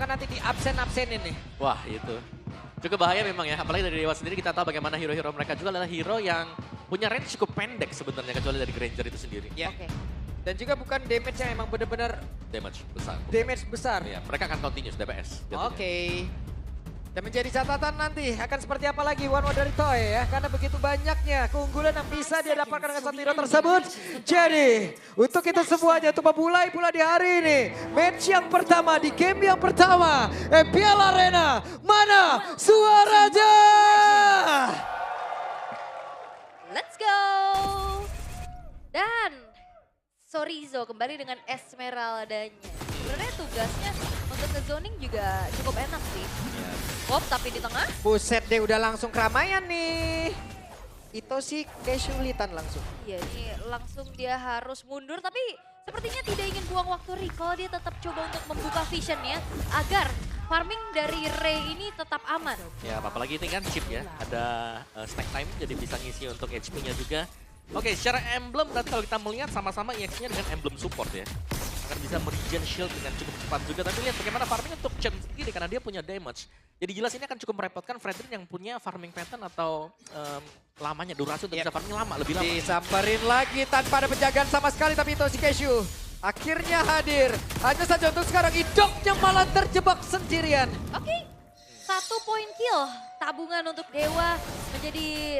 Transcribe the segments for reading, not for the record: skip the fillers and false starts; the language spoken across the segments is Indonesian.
akan nanti di absen-absenin nih. Wah itu. Cukup bahaya memang ya, apalagi dari Dewa sendiri kita tahu bagaimana hero-hero mereka juga adalah hero yang punya range cukup pendek sebenarnya kecuali dari Granger itu sendiri. Ya. Oke. Dan juga bukan damage yang emang bener-bener Damage besar. damage besar. Ya, mereka akan continuous DPS. jatuhnya. Oke. Dan menjadi catatan nanti akan seperti apa lagi One One dari Toy ya. Karena begitu banyaknya keunggulan yang bisa dia dapatkan dengan satu hero tersebut. Jadi untuk itu semuanya untuk memulai pula di hari ini. Match yang pertama di game yang pertama. Piala Arena. Mana Suaraja? Let's go. Dan Sorizo kembali dengan Esmeraldanya. Sebenarnya tugasnya untuk nge-zoning juga cukup enak sih. Ya. Pop tapi di tengah. Buset deh udah langsung keramaian nih. Itu sih kesulitan langsung. Iya ini langsung dia harus mundur tapi sepertinya tidak ingin buang waktu recall. Dia tetap coba untuk membuka visionnya agar farming dari Ray ini tetap aman. Ya apalagi ini kan chip ya, ada stack time jadi bisa ngisi untuk HP-nya juga. Oke, secara emblem berarti kalau kita melihat sama-sama EX-nya dengan emblem support ya. Akan bisa meregen shield dengan cukup cepat juga. Tapi lihat bagaimana farming untuk Chen sendiri karena dia punya damage. Jadi jelas ini akan cukup merepotkan Fredrin yang punya farming pattern atau lamanya, durasi untuk bisa farming lama, lebih lama. Disamperin lagi tanpa ada penjagaan sama sekali tapi itu si Keshu akhirnya hadir. Hanya saja untuk sekarang Idoknya malah terjebak sendirian. Oke, 1 point kill. Tabungan untuk Dewa menjadi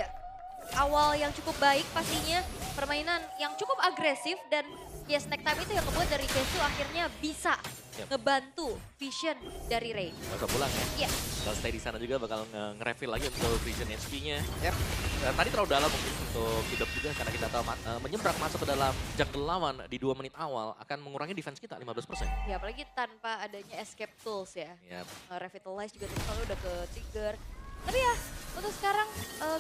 awal yang cukup baik pastinya. Permainan yang cukup agresif dan ya snack time itu yang membuat dari Kesu akhirnya bisa ngebantu vision dari Ray. Gak usah pulang ya. Iya. Kalau stay di sana juga bakal nge-refill lagi untuk vision HP-nya. Yep. Tadi terlalu dalam mungkin untuk hidup juga karena kita tahu menyeberang masuk ke dalam jungle lawan di 2 menit awal akan mengurangi defense kita 15%. Ya apalagi tanpa adanya escape tools ya. Yep. Revitalize juga tadi kalau udah ke trigger. Tapi ya untuk sekarang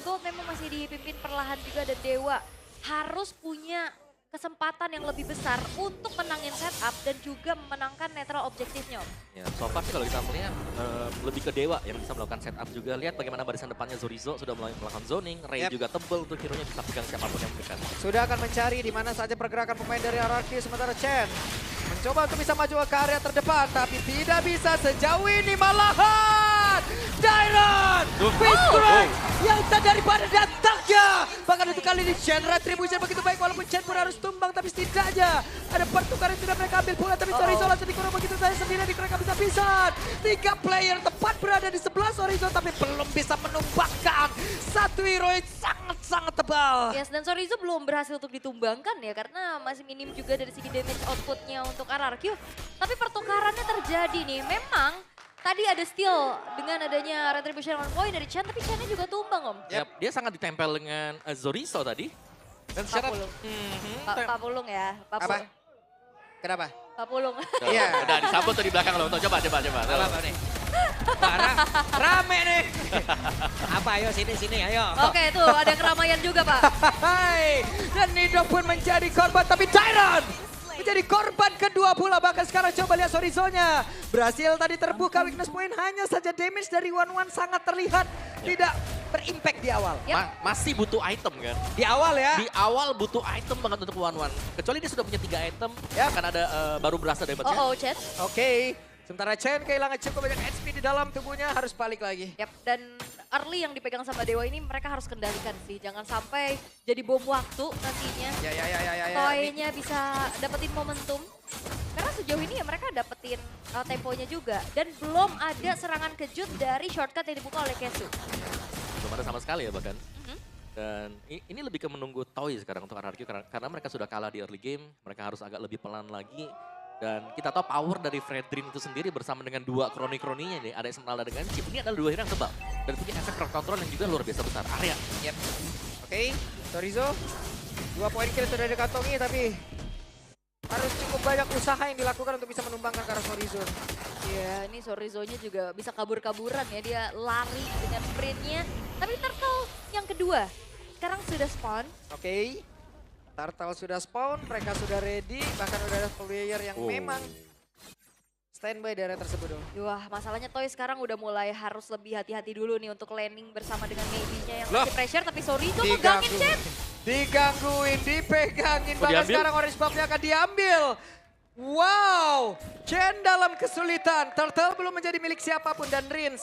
Gold memang masih dipimpin perlahan juga dan Dewa harus punya kesempatan yang lebih besar untuk menangin setup dan juga memenangkan netral objektifnya. Ya, so far sih kalau kita melihat lebih ke Dewa yang bisa melakukan setup juga. Lihat bagaimana barisan depannya Zorizo sudah mulai melakukan zoning, Ray juga tebel untuk hero-nya bisa pegang siapapun yang mendekat. Sudah akan mencari di mana saja pergerakan pemain dari RRQ sementara Chen mencoba untuk bisa maju ke area terdepan tapi tidak bisa sejauh ini malahan Dairon Fist Strike yang tak daripada datangnya. Bahkan untuk kali ini Chen retribution begitu baik walaupun Chen pun harus tumbang tapi setidaknya ada pertukaran yang tidak mereka ambil pula tapi Sorizo langsung dikurung begitu saja sendiri mereka bisa pisan. 3 player tepat berada di sebelah Sorizo tapi belum bisa menumbangkan satu hero yang sangat-sangat tebal. Yes, dan Sorizo belum berhasil untuk ditumbangkan ya karena masih minim juga dari segi damage outputnya untuk RRQ. Tapi pertukarannya terjadi nih, memang tadi ada steal dengan adanya retribution 1 point dari Chen, tapi Chen-nya juga tumbang Om. Yap, dia sangat ditempel dengan Zorizo tadi. Dan secara Papulung. Pak Pulung ya, Pak Apa? Pulung. Kenapa? Pak Pulung. Iya. Udah disambut tuh di belakang lo. Coba. Apa nih? Rame nih. Apa ayo sini ayo. Oke tuh ada keramaian juga Pak. Hai. Dan Nido pun menjadi korban tapi Tyron menjadi korban kedua pula. Bahkan sekarang coba lihat Sorizo-nya. Berhasil tadi terbuka weakness point. Hanya saja damage dari One sangat terlihat tidak berimpact di awal. Masih butuh item kan? Di awal ya. Di awal butuh item banget untuk One. Kecuali dia sudah punya 3 item, akan ada baru berasa damage-nya. Oh Chen. Oke. Sementara Chen kehilangan cukup banyak HP di dalam tubuhnya harus balik lagi. Yap, dan early yang dipegang sama Dewa ini mereka harus kendalikan sih. Jangan sampai jadi bom waktu nantinya. Ya. Toy-nya bisa dapetin momentum. Karena sejauh ini ya mereka dapetin temponya juga. Dan belum ada serangan kejut dari shortcut yang dibuka oleh Kesu. Belum ada sama sekali ya bahkan. Dan ini lebih ke menunggu Toy sekarang untuk RRQ karena mereka sudah kalah di early game. Mereka harus agak lebih pelan lagi. Dan kita tahu power dari Fredrin itu sendiri bersama dengan 2 kroni-kroninya nih. Ada Esmeralda dengan Chip. Ini adalah 2 hero yang tebal. Dan punya efek crowd control yang juga luar biasa besar. Area. Yep. Oke, Sorizo 2 poin kill sudah dikantongi tapi harus cukup banyak usaha yang dilakukan untuk bisa menumbangkan ke arah Sorizo. Ya, ini Sorizo-nya juga bisa kabur-kaburan ya. Dia lari dengan sprintnya. Tapi Turtle yang kedua sekarang sudah spawn. Oke. Turtle sudah spawn, mereka sudah ready, bahkan udah ada player yang memang standby di area tersebut dong. Wah, masalahnya Toy sekarang udah mulai harus lebih hati-hati dulu nih untuk landing bersama dengan Maybe-nya yang Loh. masih pressure. Tapi Sorizo megangin Chen. Digangguin, dipegangin, bahkan diambil? sekarang orange buff-nya akan diambil. Wow, Chen dalam kesulitan. Turtle belum menjadi milik siapapun dan Rins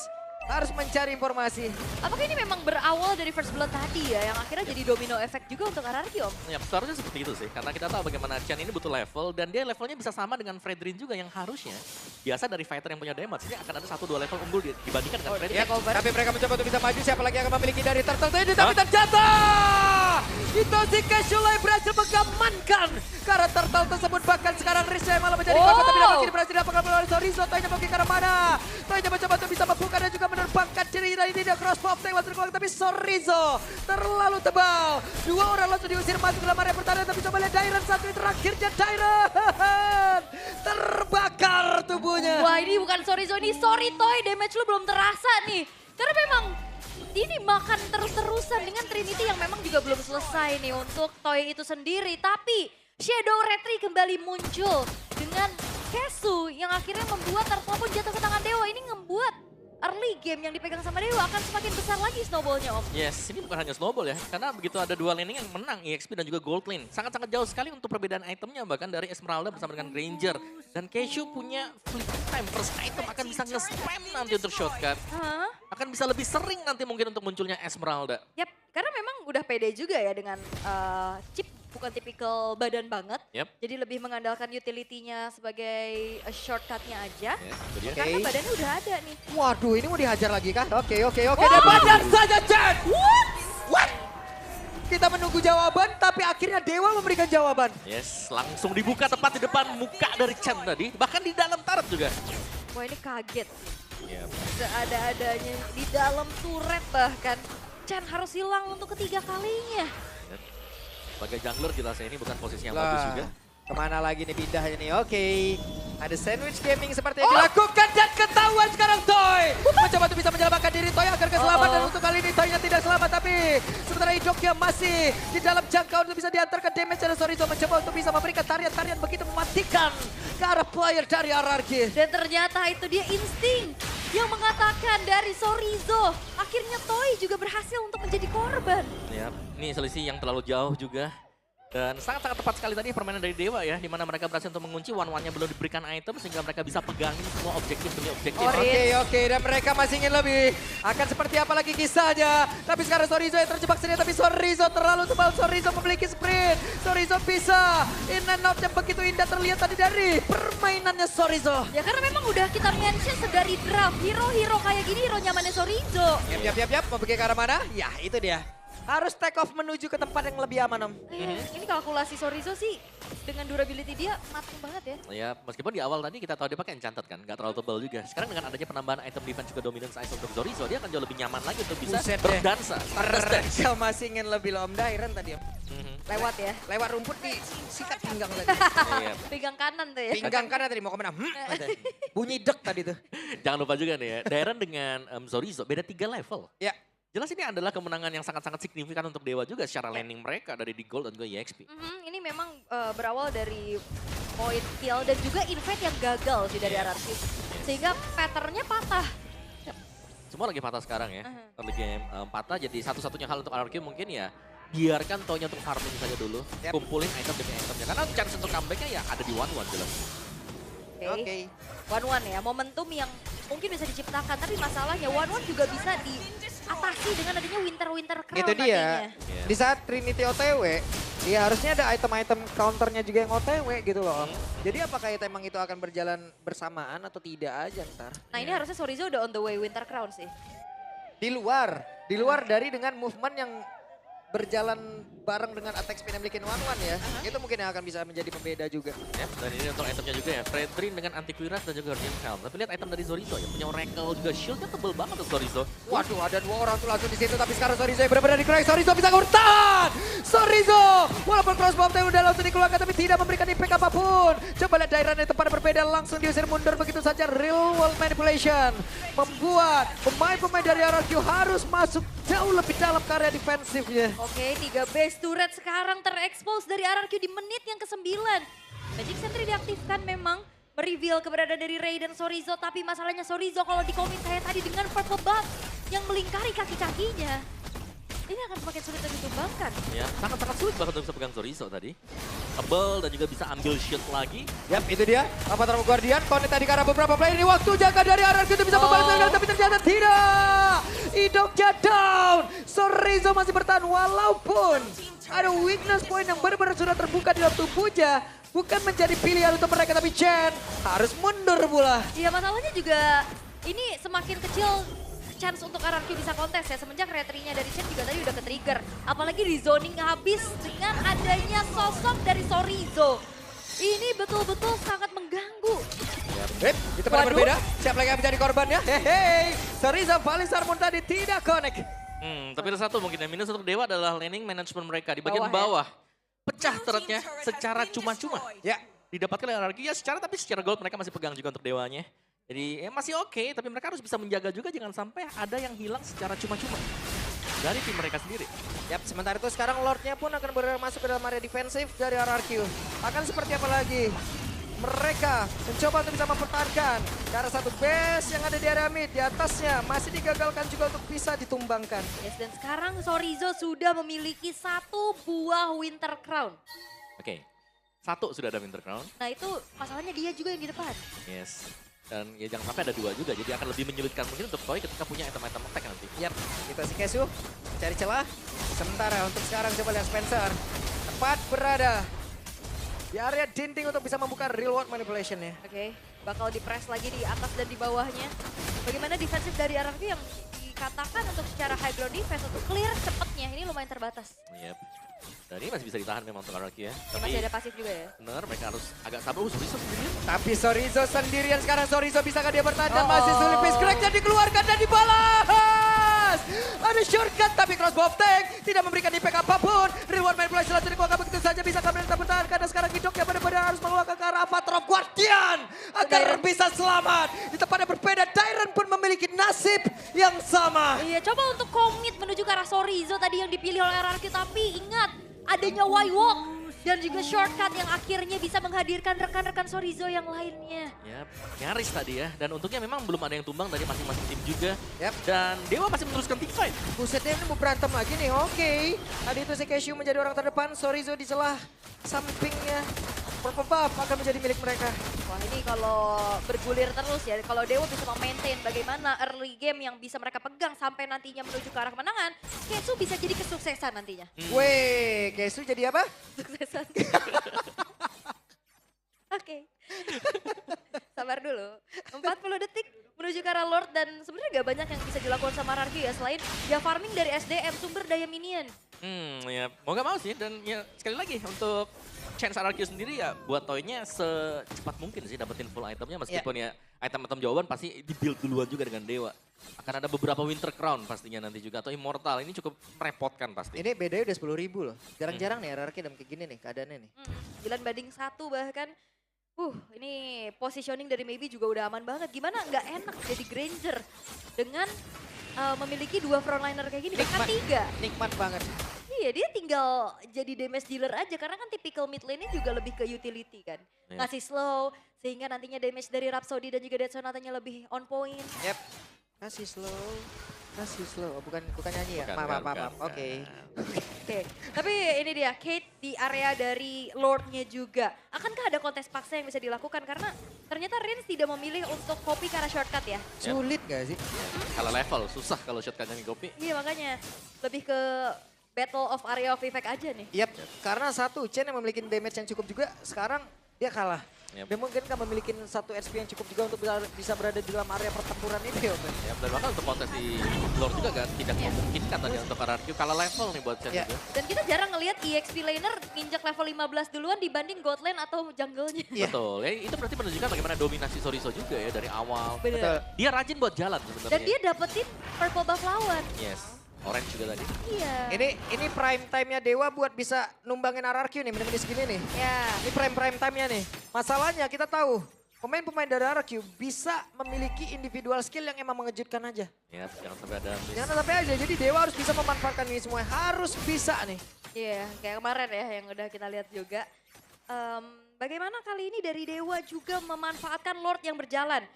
harus mencari informasi. Apakah ini memang berawal dari first blood tadi ya, yang akhirnya jadi domino effect juga untuk RRQ, Om? Ya, seharusnya seperti itu sih. Karena kita tahu bagaimana Chen ini butuh level. Dan dia levelnya bisa sama dengan Fredrin juga yang harusnya. Biasa dari fighter yang punya damage, ini akan ada 1-2 level unggul dibandingkan dengan Fredrin. Ya, tapi mereka mencoba untuk bisa maju. Siapa lagi yang akan memiliki dari Turtle tadi? Tapi terjatuh! Itoshi Casual berhasil mengamankan. Karena Turtle tersebut bahkan sekarang Rins yang malah menjadi korban. Tapi dapat kini berhasil dapatkan oleh Sorizo. Toinya pergi ke arah mana? Toinya mencoba untuk bisa membuka dan juga menerbangkan diri dari dia cross pop tank langsung keluar, tapi Sorizo terlalu tebal. Dua orang langsung diusir masuk dalam area pertahanan, tapi coba lihat Dairon satu ini terakhirnya Dairon terbakar tubuhnya. Wah, ini bukan Sorizo, ini sorry Toy, damage lu belum terasa nih. Karena memang ini makan terus-terusan dengan Trinity yang memang juga belum selesai nih untuk Toy itu sendiri. Tapi Shadow Retri kembali muncul dengan Kesu yang akhirnya membuat Turtle pun jatuh ke tangan Dewa. Ini ngebuat early game yang dipegang sama Dewa akan semakin besar lagi snowballnya, Om. Yes, ini bukan hanya snowball ya. Karena begitu ada dua laning yang menang, EXP dan juga Gold Lane. Sangat-sangat jauh sekali untuk perbedaan itemnya. Bahkan dari Esmeralda bersama dengan Granger. Dan Keishu punya flipping time. First item akan bisa nge-spam nanti untuk shortcut. Akan bisa lebih sering nanti mungkin untuk munculnya Esmeralda. Yap, karena memang udah pede juga ya dengan chip. Bukan tipikal badan banget, jadi lebih mengandalkan utility-nya sebagai shortcut-nya aja. Karena badannya udah ada nih. Waduh, ini mau dihajar lagi kah? Oke. Dan badan saja Chen. What? Kita menunggu jawaban, tapi akhirnya Dewa memberikan jawaban. Yes, langsung dibuka tepat di depan muka dari Chen tadi. Bahkan di dalam turret juga. Wah, ini kaget. Seada-adanya di dalam turret bahkan. Chen harus hilang untuk ketiga kalinya. Sebagai jungler jelas ini bukan posisi yang bagus juga. Kemana lagi nih pindahnya nih? Oke. Ada sandwich gaming seperti yang dilakukan dan ketahuan sekarang Toy. Mencoba untuk bisa menyelamatkan diri Toy agar keselamatan. Untuk kali ini Toynya tidak selamat, tapi sementara Idoknya masih di dalam jangkauan untuk bisa diantarkan damage. Dan Sorizo mencoba untuk bisa memberikan tarian-tarian begitu mematikan ke arah player dari RRQ. Dan ternyata itu dia insting yang mengatakan dari Sorizo. Akhirnya Toy juga berhasil untuk menjadi korban. Ya, ini selisih yang terlalu jauh juga. Dan sangat-sangat tepat sekali tadi permainan dari Dewa ya. Dimana mereka berhasil untuk mengunci, one-one-nya belum diberikan item sehingga mereka bisa pegangin semua objektif demi objektif. Oke, dan mereka masih ingin lebih. Akan seperti apa lagi kisahnya. Tapi sekarang Sorizo yang terjebak sendiri, tapi Sorizo terlalu tebal. Sorizo memiliki sprint. Sorizo bisa in and out yang begitu indah terlihat tadi dari permainannya Sorizo. Ya karena memang udah kita mention sedari draft. Hero-hero kayak gini hero nyamannya Sorizo. Yap. Mau pergi ke arah mana? Ya itu dia. Harus take off menuju ke tempat yang lebih aman, Om. Ini kalkulasi Sorizo sih dengan durability dia matang banget ya. Ya, meskipun di awal tadi kita tahu dia pakai enchanted kan, nggak terlalu tebal juga. Sekarang dengan adanya penambahan item defense juga dominance ice untuk Sorizo, dia akan jauh lebih nyaman lagi untuk bisa berdansa. Mereka masih ingin lebih loh, Om Dairon tadi, Om. Lewat ya. Lewat rumput di sikat pinggang tadi. Pinggang kanan tuh ya. Pinggang kanan tadi mau kemana? Bunyi dek tadi tuh. Jangan lupa juga nih ya, Dairon dengan Sorizo beda 3 level. Ya. Jelas ini adalah kemenangan yang sangat-sangat signifikan untuk Dewa juga secara laning mereka dari di Gold dan juga EXP. Ini memang berawal dari point kill dan juga invade yang gagal sih dari RRQ. Sehingga patternnya patah. Semua lagi patah sekarang ya. Early game patah jadi satu-satunya hal untuk RRQ mungkin ya biarkan Toynya untuk farming saja dulu. Kumpulin item demi itemnya. Karena chance untuk comebacknya ya ada di one-one jelas. Oke. One-one ya, momentum yang mungkin bisa diciptakan. Tapi masalahnya one-one juga bisa diatasi dengan adanya winter crown itu dia. nantinya. Di saat Trinity OTW, ya harusnya ada item-item counternya juga yang OTW gitu loh. Jadi apakah emang itu akan berjalan bersamaan atau tidak aja ntar? Nah ini harusnya Sorizo udah on the way winter crown sih. Di luar dari dengan movement yang berjalan bareng dengan attack spin yang bikin one-one ya. Itu mungkin yang akan bisa menjadi pembeda juga. Yep, dan ini untuk itemnya juga ya. Fredrin dengan Antiquiras dan juga Guardian Helm. Tapi lihat item dari Sorizo ya. Punya Oracle juga. Shieldnya tebel banget untuk Sorizo. Waduh, ada 2 orang tuh langsung di situ. Tapi sekarang Sorizo yang benar-benar dikurang. Sorizo bisa ngurtan. Sorizo walaupun crossbow tadi udah langsung dikeluarkan tapi tidak memberikan impact apapun. Coba lihat Dairon yang tempat berbeda langsung diusir mundur begitu saja. Real world manipulation membuat pemain-pemain dari RRQ harus masuk jauh lebih dalam ke area defensifnya. Oke, 3 base turret sekarang terekspos dari RRQ di menit yang ke-9. Magic Sentry diaktifkan memang, mereveal keberadaan dari Ray dan Sorizo. Tapi masalahnya Sorizo kalau di komen saya tadi dengan purple buff yang melingkari kaki-kakinya. Ini akan semakin sulit untuk ditumbangkan. Ya, sangat-sangat sulit bahkan untuk bisa pegang Sorizo tadi. tebel dan juga bisa ambil shield lagi. Yap, itu dia. Avatar Guardian, connect tadi karena beberapa player ini. Waktu jaga dari RRQ itu bisa membalaskan, tapi ternyata tidak. Idoknya down. Sorizo masih bertahan walaupun ada weakness point yang benar-benar sudah terbuka di dalam tubuhnya. Bukan menjadi pilihan untuk mereka, tapi Chen harus mundur pula. Iya, masalahnya juga ini semakin kecil chance untuk RRQ bisa kontes ya. Semenjak retry-nya dari Chen juga tadi udah ke-trigger. Apalagi di zoning habis dengan adanya sosok dari Sorizo. Ini betul-betul sangat mengganggu. Itu pada berbeda. Siapa lagi yang menjadi korbannya? Hehe. Sorizo Valisar pun tadi tidak connect. Tapi ada satu mungkin yang minus untuk Dewa adalah laning management mereka di bagian bawah. Pecah turretnya secara cuma-cuma. Ya. Didapatkan oleh RRQ ya tapi secara gold mereka masih pegang juga untuk Dewanya. Jadi masih oke, tapi mereka harus bisa menjaga juga jangan sampai ada yang hilang secara cuma-cuma dari tim mereka sendiri. Yap, sementara itu sekarang Lordnya pun akan masuk ke dalam area defensif dari RRQ. Akan seperti apa lagi? Mereka mencoba untuk bisa mempertahankan. Karena satu base yang ada di area mid, di atasnya masih digagalkan juga untuk bisa ditumbangkan. Yes, dan sekarang Sorizo sudah memiliki 1 buah Winter Crown. Oke, 1 sudah ada Winter Crown. Nah itu masalahnya dia juga yang di depan. Yes. Dan ya jangan sampai ada 2 juga, jadi akan lebih menyulitkan mungkin untuk Toy ketika punya item-item attack nanti. Yap, kita si Kesu cari celah. Sementara untuk sekarang coba lihat Spencer. Tepat berada di area dinding untuk bisa membuka real world manipulation-nya. Oke, bakal di-press lagi di atas dan di bawahnya. Bagaimana defensif dari RRQ yang dikatakan untuk secara high ground defense untuk clear cepetnya ini lumayan terbatas. Yep. Dan ini masih bisa ditahan memang untuk RRQ ya. Ini masih ada pasif juga ya. Bener, mereka harus agak sabar. Sorizo sendirian. Tapi Sorizo sendirian sekarang. Sorizo bisakah dia bertahan dan masih sulit. Face crack-nya dikeluarkan dan dibalas. Ada shortcut tapi crossbow tank tidak memberikan impact apapun. Reward manipulation langsung dikeluarkan begitu saja bisa kembali bertahan karena sekarang Gidoknya benar-benar harus mengeluarkan ke arah Avatar of Guardian agar bisa selamat. Di tempat yang berbeda, Dairon pun memiliki nasib yang sama. Iya, coba untuk komit menuju ke arah Sorizo tadi yang dipilih oleh RRQ, tapi ingat adanya Y-Walk dan juga shortcut yang akhirnya bisa menghadirkan rekan-rekan Sorizo yang lainnya. Yap, nyaris tadi ya. Dan untungnya memang belum ada yang tumbang dari masing-masing tim juga. Yap. Dan Dewa masih meneruskan team fight. Busetnya ini mau berantem lagi nih, oke. Tadi itu si Cashew menjadi orang terdepan, Sorizo di celah sampingnya. Purple buff akan menjadi milik mereka. Wah ini kalau bergulir terus ya, kalau Dewa bisa memaintain bagaimana early game yang bisa mereka pegang sampai nantinya menuju ke arah kemenangan, Kesu bisa jadi kesuksesan nantinya. Weh, Cashew jadi apa? Suksesan. Oke. Sabar dulu. 40 detik menuju ke arah Lord dan sebenarnya gak banyak yang bisa dilakukan sama RRQ ya selain ya farming dari SDM, sumber daya minion. Ya mau gak mau sih. Dan ya sekali lagi untuk chance RRQ sendiri ya buat Toy-nya secepat mungkin sih dapetin full itemnya meskipun ya item-item jawaban pasti di-build duluan juga dengan Dewa. Akan ada beberapa Winter Crown pastinya nanti juga atau Immortal, ini cukup merepotkan pasti. Ini bedanya udah 10.000 loh. Jarang-jarang nih RRQ dalam kayak gini nih keadaannya nih. 9-1 bahkan. Ini positioning dari Maybe juga udah aman banget. Gimana nggak enak jadi Granger dengan memiliki 2 frontliner kayak gini, bahkan 3. Nikmat banget. Iya, dia tinggal jadi damage dealer aja karena kan tipikal mid lane-nya juga lebih ke utility kan. Ngasih slow sehingga nantinya damage dari Rhapsody dan juga Dead Sonata-nya lebih on point. Yep. Kasih slow. Oh, bukan nyanyi ya? Bukan, Maaf. Oke. Oke, tapi ini dia, Kate di area dari Lord-nya juga. Akankah ada kontes paksa yang bisa dilakukan? Karena ternyata Rins tidak memilih untuk copy ke arah shortcut ya. Sulit gak sih? Kalau level susah kalau shotgunnya copy. Iya makanya, lebih ke battle of area of effect aja nih. Yap, karena satu Chen yang memiliki damage yang cukup juga, sekarang dia kalah. Yep. Dia mungkin kan memiliki 1 SP yang cukup juga untuk bisa berada di dalam area pertempuran ini. Ya, dan bahkan untuk kontes di Lord juga kan tidak memungkinkan tadi untuk RRQ kalah level nih buat Chen juga. Dan kita jarang ngelihat EXP laner nginjak level 15 duluan dibanding god lane atau jungle-nya. Betul, ya itu berarti menunjukkan bagaimana dominasi Sorizo juga ya dari awal. Bener. Dia rajin buat jalan sebenarnya. Dan dia dapetin purple buff lawan. Yes, orange juga tadi. Iya. Ini prime time-nya Dewa buat bisa numbangin RRQ nih, menit-menit segini nih. Ya. Ini prime time-nya nih. Masalahnya kita tahu, pemain-pemain dari RRQ bisa memiliki individual skill yang emang mengejutkan aja. Ya, jangan sampai ada miss. Jangan sampai aja, jadi Dewa harus bisa memanfaatkan ini semua. Harus bisa nih. Iya, kayak kemarin ya yang udah kita lihat juga. Bagaimana kali ini dari Dewa juga memanfaatkan Lord yang berjalan.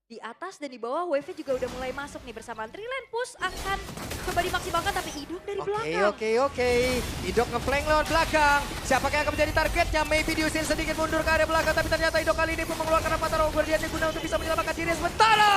di atas dan di bawah wave-nya juga udah mulai masuk nih bersamaan. Trilen push akan coba dimaksimalkan tapi Idok dari belakang. Oke. Idok ngeflank lewat belakang. Siapakah yang akan menjadi targetnya? Maybe diusir sedikit mundur ke area belakang. Tapi ternyata Idok kali ini pun mengeluarkan Avatar Guardian yang guna untuk bisa menyelamatkan diri. Sementara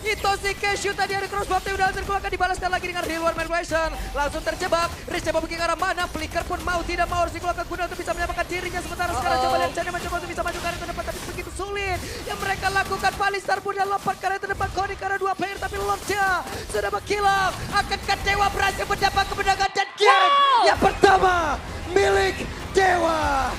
itu si Cashew tadi ada crossbow yang udah terkeluarkan dibalaskan lagi dengan Real World Manipulation. Langsung terjebak. Riz coba pergi ke arah mana. Flicker pun mau tidak mau harus dikeluarkan guna untuk bisa menyelamatkan dirinya. Sementara sekarang coba lihat Chen mencoba untuk bisa maju ke arah terdepan. Tapi begitu sulit yang mereka lakukan. Palistar pun lompat ke arah terdepan. Koni karena 2 player tapi Lordnya sudah menghilang. Akankah Dewa berhasil mendapat kemenangan dan game yang pertama milik Dewa.